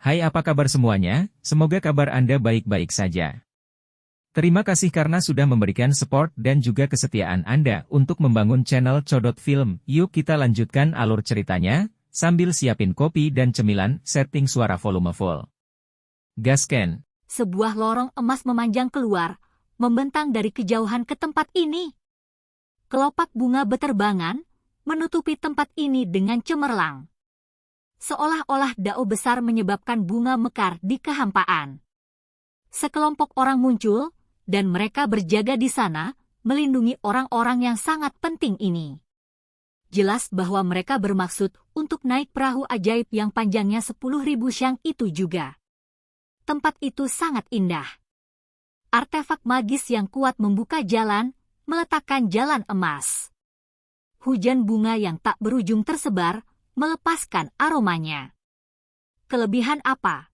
Hai, apa kabar semuanya? Semoga kabar Anda baik-baik saja. Terima kasih karena sudah memberikan support dan juga kesetiaan Anda untuk membangun channel Codot Film. Yuk kita lanjutkan alur ceritanya, sambil siapin kopi dan cemilan, setting suara volume full. Gasken. Sebuah lorong emas memanjang keluar, membentang dari kejauhan ke tempat ini. Kelopak bunga beterbangan, menutupi tempat ini dengan cemerlang. Seolah-olah dao besar menyebabkan bunga mekar di kehampaan. Sekelompok orang muncul, dan mereka berjaga di sana, melindungi orang-orang yang sangat penting ini. Jelas bahwa mereka bermaksud untuk naik perahu ajaib yang panjangnya 10.000 syang itu juga. Tempat itu sangat indah. Artefak magis yang kuat membuka jalan, meletakkan jalan emas. Hujan bunga yang tak berujung tersebar, melepaskan aromanya. Kelebihan apa?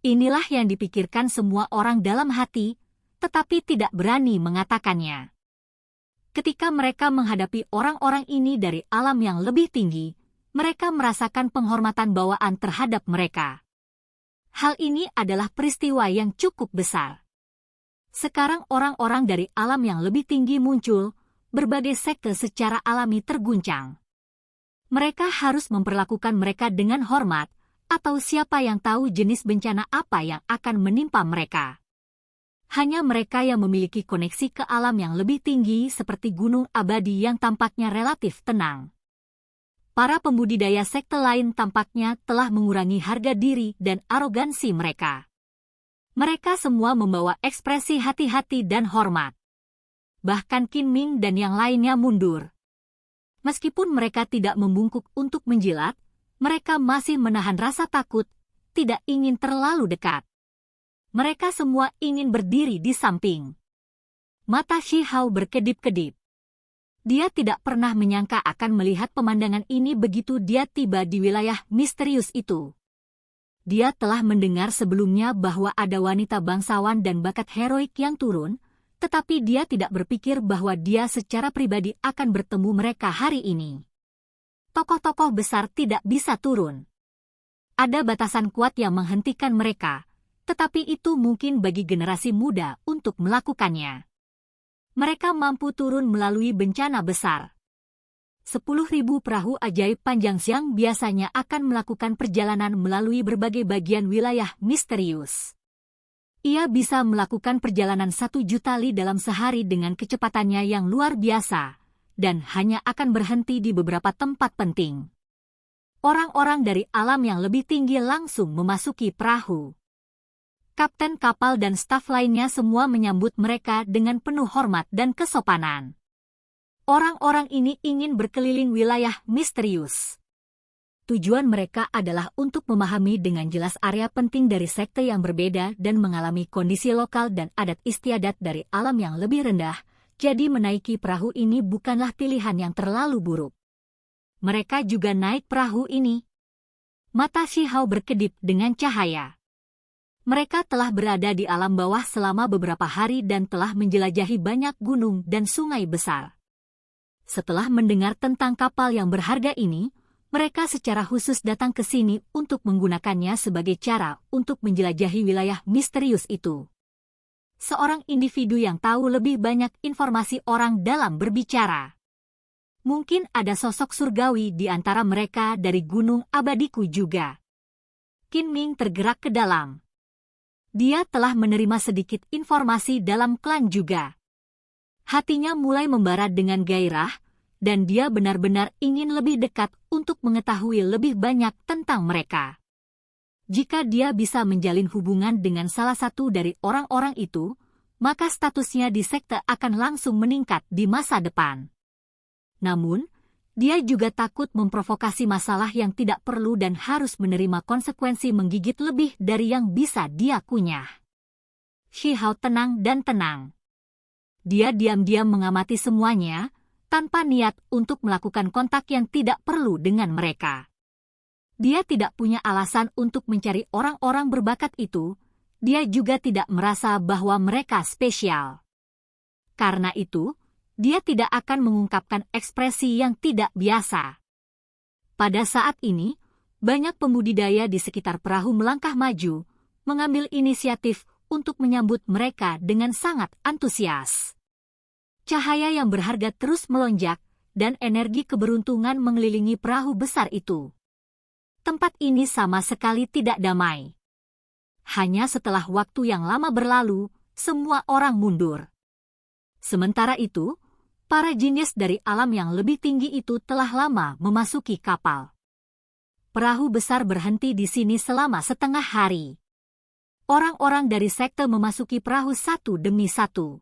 Inilah yang dipikirkan semua orang dalam hati, tetapi tidak berani mengatakannya. Ketika mereka menghadapi orang-orang ini dari alam yang lebih tinggi, mereka merasakan penghormatan bawaan terhadap mereka. Hal ini adalah peristiwa yang cukup besar. Sekarang orang-orang dari alam yang lebih tinggi muncul, berbagai sekte secara alami terguncang. Mereka harus memperlakukan mereka dengan hormat, atau siapa yang tahu jenis bencana apa yang akan menimpa mereka. Hanya mereka yang memiliki koneksi ke alam yang lebih tinggi seperti gunung abadi yang tampaknya relatif tenang. Para pembudidaya sekte lain tampaknya telah mengurangi harga diri dan arogansi mereka. Mereka semua membawa ekspresi hati-hati dan hormat. Bahkan Qin Ming dan yang lainnya mundur. Meskipun mereka tidak membungkuk untuk menjilat, mereka masih menahan rasa takut, tidak ingin terlalu dekat. Mereka semua ingin berdiri di samping. Mata Shi Hao berkedip-kedip. Dia tidak pernah menyangka akan melihat pemandangan ini begitu dia tiba di wilayah misterius itu. Dia telah mendengar sebelumnya bahwa ada wanita bangsawan dan bakat heroik yang turun, tetapi dia tidak berpikir bahwa dia secara pribadi akan bertemu mereka hari ini. Tokoh-tokoh besar tidak bisa turun. Ada batasan kuat yang menghentikan mereka, tetapi itu mungkin bagi generasi muda untuk melakukannya. Mereka mampu turun melalui bencana besar. 10.000 perahu ajaib panjang siang biasanya akan melakukan perjalanan melalui berbagai bagian wilayah misterius. Ia bisa melakukan perjalanan 1 juta li dalam sehari dengan kecepatannya yang luar biasa, dan hanya akan berhenti di beberapa tempat penting. Orang-orang dari alam yang lebih tinggi langsung memasuki perahu. Kapten kapal dan staf lainnya semua menyambut mereka dengan penuh hormat dan kesopanan. Orang-orang ini ingin berkeliling wilayah misterius. Tujuan mereka adalah untuk memahami dengan jelas area penting dari sekte yang berbeda dan mengalami kondisi lokal dan adat istiadat dari alam yang lebih rendah, jadi menaiki perahu ini bukanlah pilihan yang terlalu buruk. Mereka juga naik perahu ini. Mata Shi Hao berkedip dengan cahaya. Mereka telah berada di alam bawah selama beberapa hari dan telah menjelajahi banyak gunung dan sungai besar. Setelah mendengar tentang kapal yang berharga ini, mereka secara khusus datang ke sini untuk menggunakannya sebagai cara untuk menjelajahi wilayah misterius itu. Seorang individu yang tahu lebih banyak informasi orang dalam berbicara. Mungkin ada sosok surgawi di antara mereka dari gunung abadiku juga. Qin Ming tergerak ke dalam. Dia telah menerima sedikit informasi dalam klan juga. Hatinya mulai membara dengan gairah, dan dia benar-benar ingin lebih dekat untuk mengetahui lebih banyak tentang mereka. Jika dia bisa menjalin hubungan dengan salah satu dari orang-orang itu, maka statusnya di sekte akan langsung meningkat di masa depan. Namun, dia juga takut memprovokasi masalah yang tidak perlu dan harus menerima konsekuensi menggigit lebih dari yang bisa dia kunyah. Shi Hao tenang dan tenang. Dia diam-diam mengamati semuanya, tanpa niat untuk melakukan kontak yang tidak perlu dengan mereka. Dia tidak punya alasan untuk mencari orang-orang berbakat itu, dia juga tidak merasa bahwa mereka spesial. Karena itu, dia tidak akan mengungkapkan ekspresi yang tidak biasa. Pada saat ini, Banyak pembudidaya di sekitar perahu melangkah maju, mengambil inisiatif untuk menyambut mereka dengan sangat antusias. Cahaya yang berharga terus melonjak, dan energi keberuntungan mengelilingi perahu besar itu. Tempat ini sama sekali tidak damai. Hanya setelah waktu yang lama berlalu, semua orang mundur. Sementara itu, para jenius dari alam yang lebih tinggi itu telah lama memasuki kapal. Perahu besar berhenti di sini selama setengah hari. Orang-orang dari sekte memasuki perahu satu demi satu.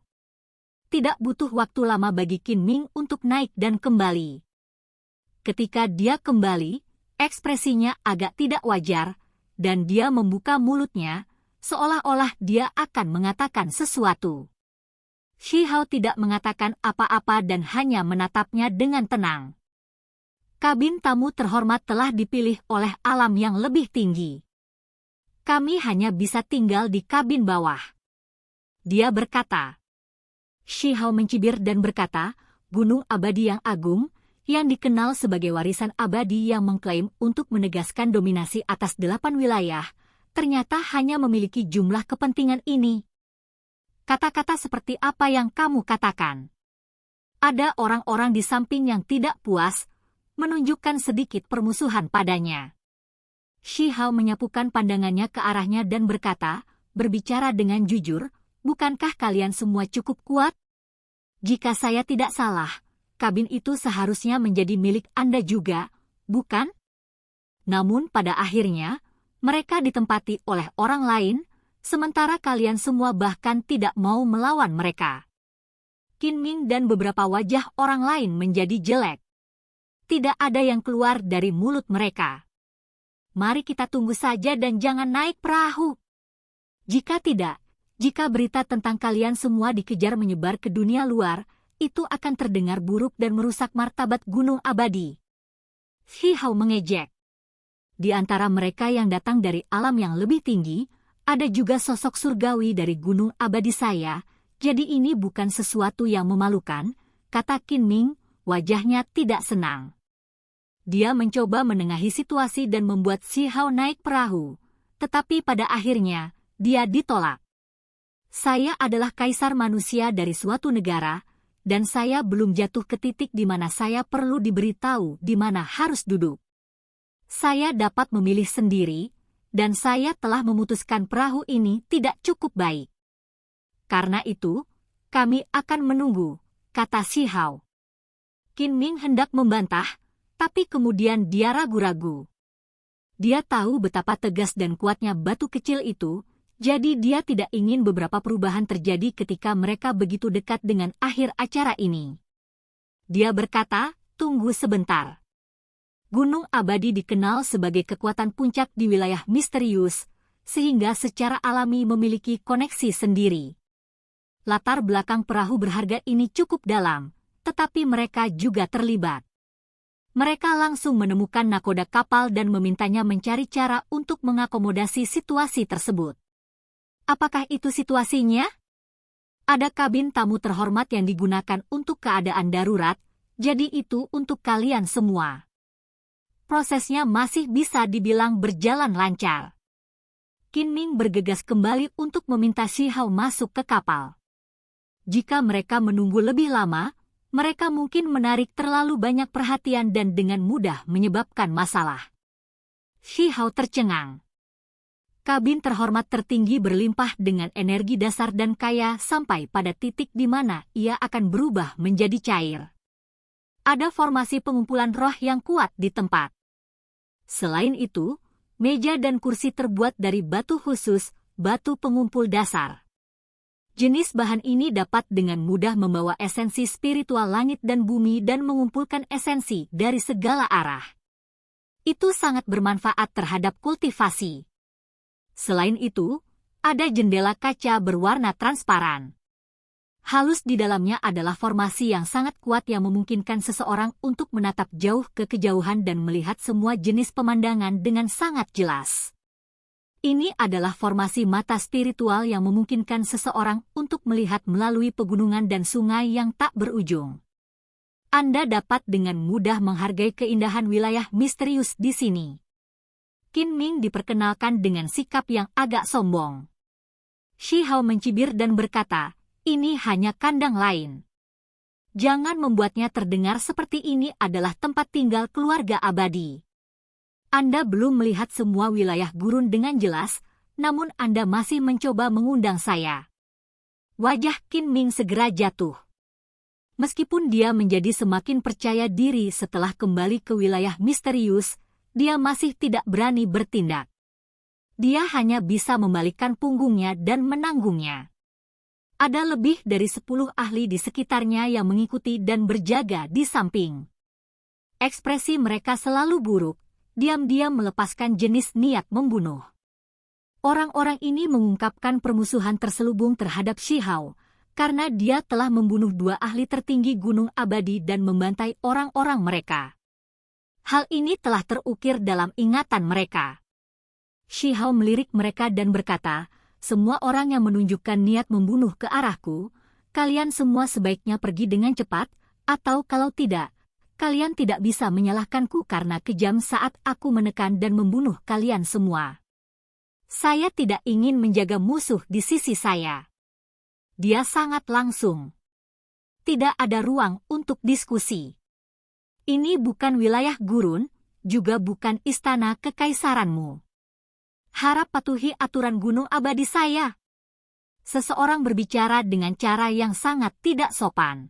Tidak butuh waktu lama bagi Qin Ming untuk naik dan kembali. Ketika dia kembali, ekspresinya agak tidak wajar, dan dia membuka mulutnya, seolah-olah dia akan mengatakan sesuatu. Shi Hao tidak mengatakan apa-apa dan hanya menatapnya dengan tenang. Kabin tamu terhormat telah dipilih oleh alam yang lebih tinggi. Kami hanya bisa tinggal di kabin bawah. Dia berkata. Shi Hao mencibir dan berkata, Gunung Abadi yang agung, yang dikenal sebagai warisan abadi yang mengklaim untuk menegaskan dominasi atas 8 wilayah, ternyata hanya memiliki jumlah kepentingan ini. Kata-kata seperti apa yang kamu katakan? Ada orang-orang di samping yang tidak puas, menunjukkan sedikit permusuhan padanya. Shi Hao menyapukan pandangannya ke arahnya dan berkata, berbicara dengan jujur, bukankah kalian semua cukup kuat? Jika saya tidak salah, kabin itu seharusnya menjadi milik Anda juga, bukan? Namun pada akhirnya, mereka ditempati oleh orang lain, sementara kalian semua bahkan tidak mau melawan mereka. Qin Ming dan beberapa wajah orang lain menjadi jelek. Tidak ada yang keluar dari mulut mereka. Mari kita tunggu saja dan jangan naik perahu. Jika tidak, jika berita tentang kalian semua dikejar menyebar ke dunia luar, itu akan terdengar buruk dan merusak martabat Gunung Abadi. Shi Hao mengejek. Di antara mereka yang datang dari alam yang lebih tinggi, ada juga sosok surgawi dari Gunung Abadi saya, jadi ini bukan sesuatu yang memalukan, kata Qin Ming, wajahnya tidak senang. Dia mencoba menengahi situasi dan membuat Shi Hao naik perahu, tetapi pada akhirnya, dia ditolak. Saya adalah kaisar manusia dari suatu negara, dan saya belum jatuh ke titik di mana saya perlu diberitahu di mana harus duduk. Saya dapat memilih sendiri, dan saya telah memutuskan perahu ini tidak cukup baik. Karena itu, kami akan menunggu, kata Shi Hao. Qin Ming hendak membantah, tapi kemudian dia ragu-ragu. Dia tahu betapa tegas dan kuatnya batu kecil itu, jadi dia tidak ingin beberapa perubahan terjadi ketika mereka begitu dekat dengan akhir acara ini. Dia berkata, tunggu sebentar. Gunung Abadi dikenal sebagai kekuatan puncak di wilayah misterius, sehingga secara alami memiliki koneksi sendiri. Latar belakang perahu berharga ini cukup dalam, tetapi mereka juga terlibat. Mereka langsung menemukan nakoda kapal dan memintanya mencari cara untuk mengakomodasi situasi tersebut. Apakah itu situasinya? Ada kabin tamu terhormat yang digunakan untuk keadaan darurat, jadi itu untuk kalian semua. Prosesnya masih bisa dibilang berjalan lancar. Qin Ming bergegas kembali untuk meminta Shi Hao masuk ke kapal. Jika mereka menunggu lebih lama, mereka mungkin menarik terlalu banyak perhatian dan dengan mudah menyebabkan masalah. Shi Hao tercengang. Kabin terhormat tertinggi berlimpah dengan energi dasar dan kaya sampai pada titik di mana ia akan berubah menjadi cair. Ada formasi pengumpulan roh yang kuat di tempat. Selain itu, meja dan kursi terbuat dari batu khusus, batu pengumpul dasar. Jenis bahan ini dapat dengan mudah membawa esensi spiritual langit dan bumi dan mengumpulkan esensi dari segala arah. Itu sangat bermanfaat terhadap kultivasi. Selain itu, ada jendela kaca berwarna transparan. Halus di dalamnya adalah formasi yang sangat kuat yang memungkinkan seseorang untuk menatap jauh ke kejauhan dan melihat semua jenis pemandangan dengan sangat jelas. Ini adalah formasi mata spiritual yang memungkinkan seseorang untuk melihat melalui pegunungan dan sungai yang tak berujung. Anda dapat dengan mudah menghargai keindahan wilayah misterius di sini. Qin Ming diperkenalkan dengan sikap yang agak sombong. Shi Hao mencibir dan berkata, ini hanya kandang lain. Jangan membuatnya terdengar seperti ini adalah tempat tinggal keluarga abadi. Anda belum melihat semua wilayah gurun dengan jelas, namun Anda masih mencoba mengundang saya. Wajah Qin Ming segera jatuh. Meskipun dia menjadi semakin percaya diri setelah kembali ke wilayah misterius, dia masih tidak berani bertindak. Dia hanya bisa membalikkan punggungnya dan menanggungnya. Ada lebih dari 10 ahli di sekitarnya yang mengikuti dan berjaga di samping. Ekspresi mereka selalu buruk, diam-diam melepaskan jenis niat membunuh. Orang-orang ini mengungkapkan permusuhan terselubung terhadap Shi Hao, karena dia telah membunuh 2 ahli tertinggi Gunung Abadi dan membantai orang-orang mereka. Hal ini telah terukir dalam ingatan mereka. Shi Hao melirik mereka dan berkata, semua orang yang menunjukkan niat membunuh ke arahku, kalian semua sebaiknya pergi dengan cepat, atau kalau tidak, kalian tidak bisa menyalahkanku karena kejam saat aku menekan dan membunuh kalian semua. Saya tidak ingin menjaga musuh di sisi saya. Dia sangat langsung. Tidak ada ruang untuk diskusi. Ini bukan wilayah gurun, juga bukan istana kekaisaranmu. Harap patuhi aturan Gunung Abadi saya. Seseorang berbicara dengan cara yang sangat tidak sopan.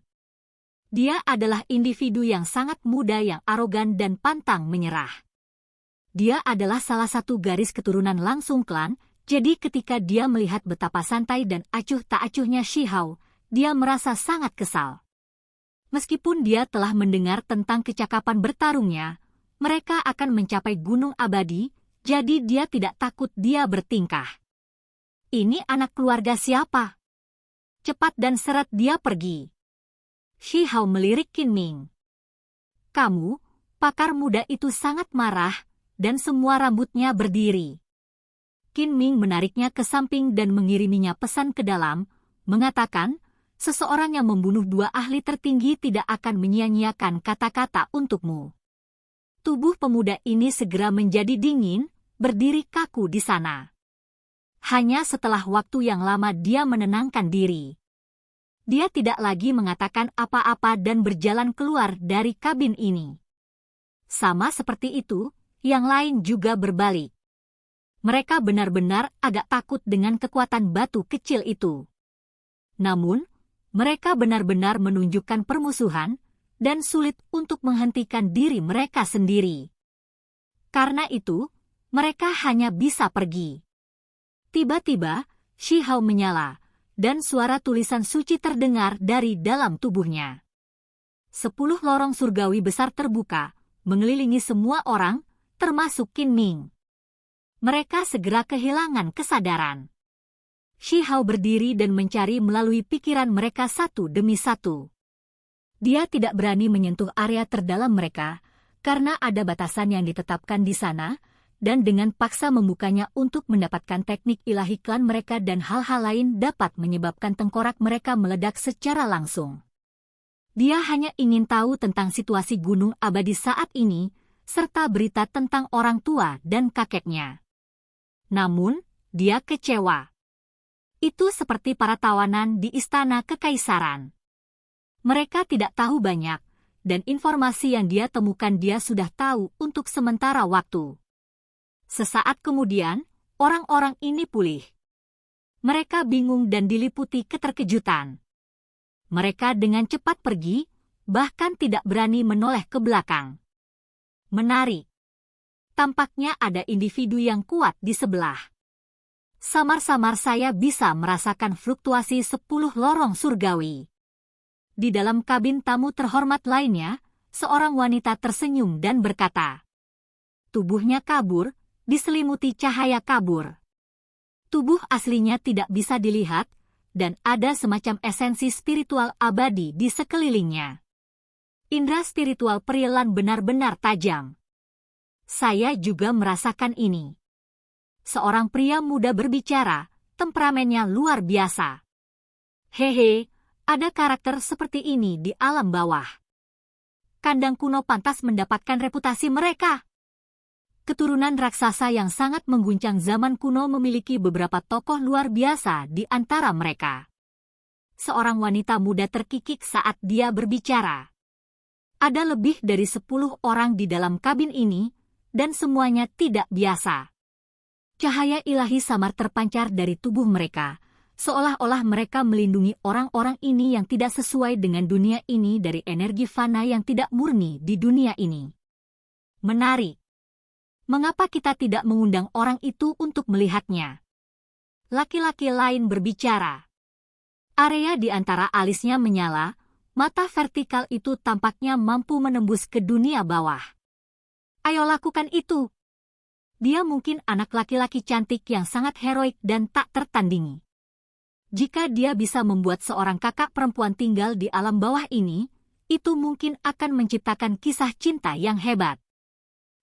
Dia adalah individu yang sangat muda yang arogan dan pantang menyerah. Dia adalah salah satu garis keturunan langsung klan, jadi ketika dia melihat betapa santai dan acuh tak acuhnya Shi Hao, dia merasa sangat kesal. Meskipun dia telah mendengar tentang kecakapan bertarungnya, mereka akan mencapai Gunung Abadi, jadi dia tidak takut dia bertingkah. Ini anak keluarga siapa? Cepat dan seret dia pergi. Shi Hao melirik Qin Ming. Kamu, pakar muda itu sangat marah, dan semua rambutnya berdiri. Qin Ming menariknya ke samping dan mengiriminya pesan ke dalam, mengatakan, seseorang yang membunuh 2 ahli tertinggi tidak akan menyia-nyiakan kata-kata untukmu. Tubuh pemuda ini segera menjadi dingin, berdiri kaku di sana. Hanya setelah waktu yang lama dia menenangkan diri. Dia tidak lagi mengatakan apa-apa dan berjalan keluar dari kabin ini. Sama seperti itu, yang lain juga berbalik. Mereka benar-benar agak takut dengan kekuatan batu kecil itu. Namun, mereka benar-benar menunjukkan permusuhan dan sulit untuk menghentikan diri mereka sendiri. Karena itu, mereka hanya bisa pergi. Tiba-tiba, Shi Hao menyala, dan suara tulisan suci terdengar dari dalam tubuhnya. 10 lorong surgawi besar terbuka, mengelilingi semua orang, termasuk Qin Ming. Mereka segera kehilangan kesadaran. Shi Hao berdiri dan mencari melalui pikiran mereka satu demi satu. Dia tidak berani menyentuh area terdalam mereka, karena ada batasan yang ditetapkan di sana, dan dengan paksa membukanya untuk mendapatkan teknik ilahi klan mereka dan hal-hal lain dapat menyebabkan tengkorak mereka meledak secara langsung. Dia hanya ingin tahu tentang situasi Gunung Abadi saat ini, serta berita tentang orang tua dan kakeknya. Namun, dia kecewa. Itu seperti para tawanan di istana kekaisaran. Mereka tidak tahu banyak, dan informasi yang dia temukan dia sudah tahu untuk sementara waktu. Sesaat kemudian, orang-orang ini pulih. Mereka bingung dan diliputi keterkejutan. Mereka dengan cepat pergi, bahkan tidak berani menoleh ke belakang. Menarik. Tampaknya ada individu yang kuat di sebelah. Samar-samar saya bisa merasakan fluktuasi 10 lorong surgawi. Di dalam kabin tamu terhormat lainnya, seorang wanita tersenyum dan berkata, tubuhnya kabur, diselimuti cahaya kabur. Tubuh aslinya tidak bisa dilihat, dan ada semacam esensi spiritual abadi di sekelilingnya. Indra spiritual Perilan benar-benar tajam. Saya juga merasakan ini. Seorang pria muda berbicara, temperamennya luar biasa. Hehe, ada karakter seperti ini di alam bawah. Kandang kuno pantas mendapatkan reputasi mereka. keturunan raksasa yang sangat mengguncang zaman kuno memiliki beberapa tokoh luar biasa di antara mereka. Seorang wanita muda terkikik saat dia berbicara. Ada lebih dari 10 orang di dalam kabin ini, dan semuanya tidak biasa. Cahaya ilahi samar terpancar dari tubuh mereka, seolah-olah mereka melindungi orang-orang ini yang tidak sesuai dengan dunia ini dari energi fana yang tidak murni di dunia ini. Menarik. Mengapa kita tidak mengundang orang itu untuk melihatnya? Laki-laki lain berbicara. Area di antara alisnya menyala, mata vertikal itu tampaknya mampu menembus ke dunia bawah. Ayo lakukan itu. Dia mungkin anak laki-laki cantik yang sangat heroik dan tak tertandingi. Jika dia bisa membuat seorang kakak perempuan tinggal di alam bawah ini, itu mungkin akan menciptakan kisah cinta yang hebat.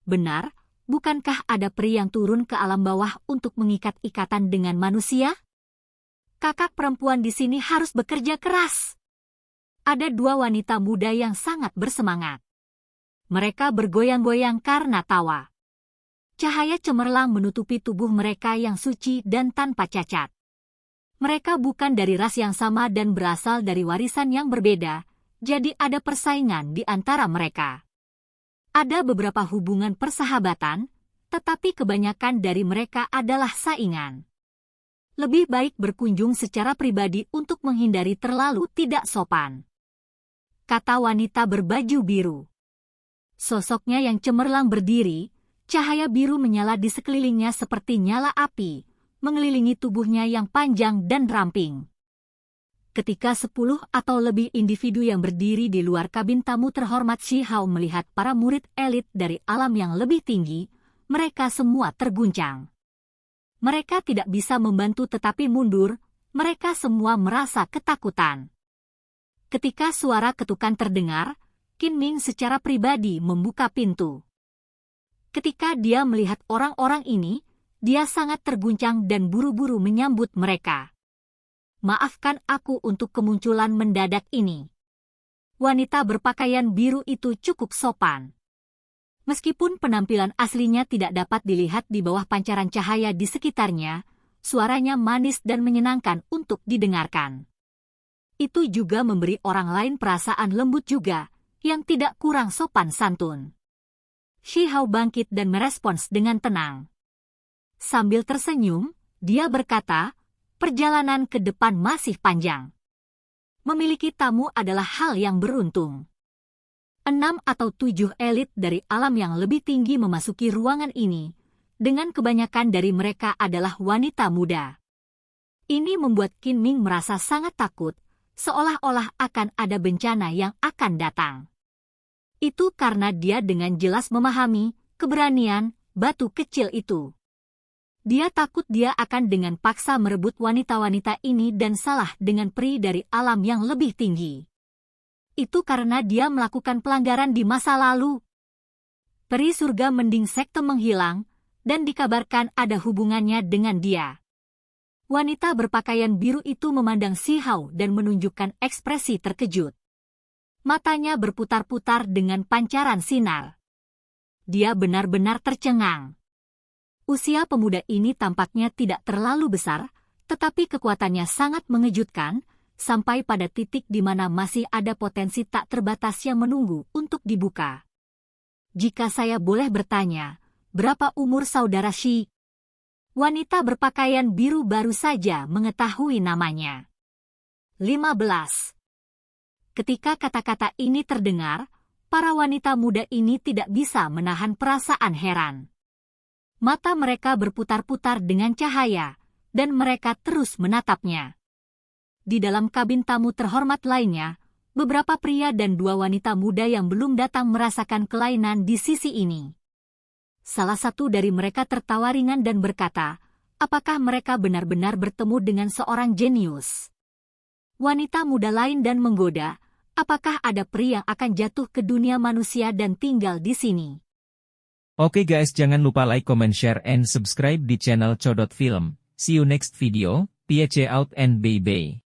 Benar, bukankah ada peri yang turun ke alam bawah untuk mengikat ikatan dengan manusia? Kakak perempuan di sini harus bekerja keras. Ada 2 wanita muda yang sangat bersemangat. Mereka bergoyang-goyang karena tawa. Cahaya cemerlang menutupi tubuh mereka yang suci dan tanpa cacat. Mereka bukan dari ras yang sama dan berasal dari warisan yang berbeda, jadi ada persaingan di antara mereka. Ada beberapa hubungan persahabatan, tetapi kebanyakan dari mereka adalah saingan. Lebih baik berkunjung secara pribadi untuk menghindari terlalu tidak sopan. Kata wanita berbaju biru. Sosoknya yang cemerlang berdiri, cahaya biru menyala di sekelilingnya seperti nyala api, mengelilingi tubuhnya yang panjang dan ramping. Ketika 10 atau lebih individu yang berdiri di luar kabin tamu terhormat Shi Hao melihat para murid elit dari alam yang lebih tinggi, mereka semua terguncang. Mereka tidak bisa membantu tetapi mundur, mereka semua merasa ketakutan. Ketika suara ketukan terdengar, Qin Ming secara pribadi membuka pintu. Ketika dia melihat orang-orang ini, dia sangat terguncang dan buru-buru menyambut mereka. Maafkan aku untuk kemunculan mendadak ini. Wanita berpakaian biru itu cukup sopan. Meskipun penampilan aslinya tidak dapat dilihat di bawah pancaran cahaya di sekitarnya, suaranya manis dan menyenangkan untuk didengarkan. Itu juga memberi orang lain perasaan lembut juga, yang tidak kurang sopan santun. Shi Hao bangkit dan merespons dengan tenang. Sambil tersenyum, dia berkata, perjalanan ke depan masih panjang. Memiliki tamu adalah hal yang beruntung. 6 atau 7 elit dari alam yang lebih tinggi memasuki ruangan ini, dengan kebanyakan dari mereka adalah wanita muda. Ini membuat Qin Ming merasa sangat takut, seolah-olah akan ada bencana yang akan datang. Itu karena dia dengan jelas memahami keberanian batu kecil itu. Dia takut dia akan dengan paksa merebut wanita-wanita ini dan salah dengan peri dari alam yang lebih tinggi. Itu karena dia melakukan pelanggaran di masa lalu. Peri surga mending sekte menghilang, dan dikabarkan ada hubungannya dengan dia. Wanita berpakaian biru itu memandang Shi Hao dan menunjukkan ekspresi terkejut. Matanya berputar-putar dengan pancaran sinar. Dia benar-benar tercengang. Usia pemuda ini tampaknya tidak terlalu besar, tetapi kekuatannya sangat mengejutkan, sampai pada titik di mana masih ada potensi tak terbatas yang menunggu untuk dibuka. Jika saya boleh bertanya, berapa umur saudara Shi? Wanita berpakaian biru baru saja mengetahui namanya. 15. Ketika kata-kata ini terdengar, para wanita muda ini tidak bisa menahan perasaan heran. Mata mereka berputar-putar dengan cahaya, dan mereka terus menatapnya. Di dalam kabin tamu terhormat lainnya, beberapa pria dan 2 wanita muda yang belum datang merasakan kelainan di sisi ini. Salah satu dari mereka tertawa ringan dan berkata, apakah mereka benar-benar bertemu dengan seorang jenius? Wanita muda lain dan menggoda, apakah ada peri yang akan jatuh ke dunia manusia dan tinggal di sini? Oke guys, jangan lupa like, comment, share, and subscribe di channel Codot Film. See you next video, PH out and bye-bye.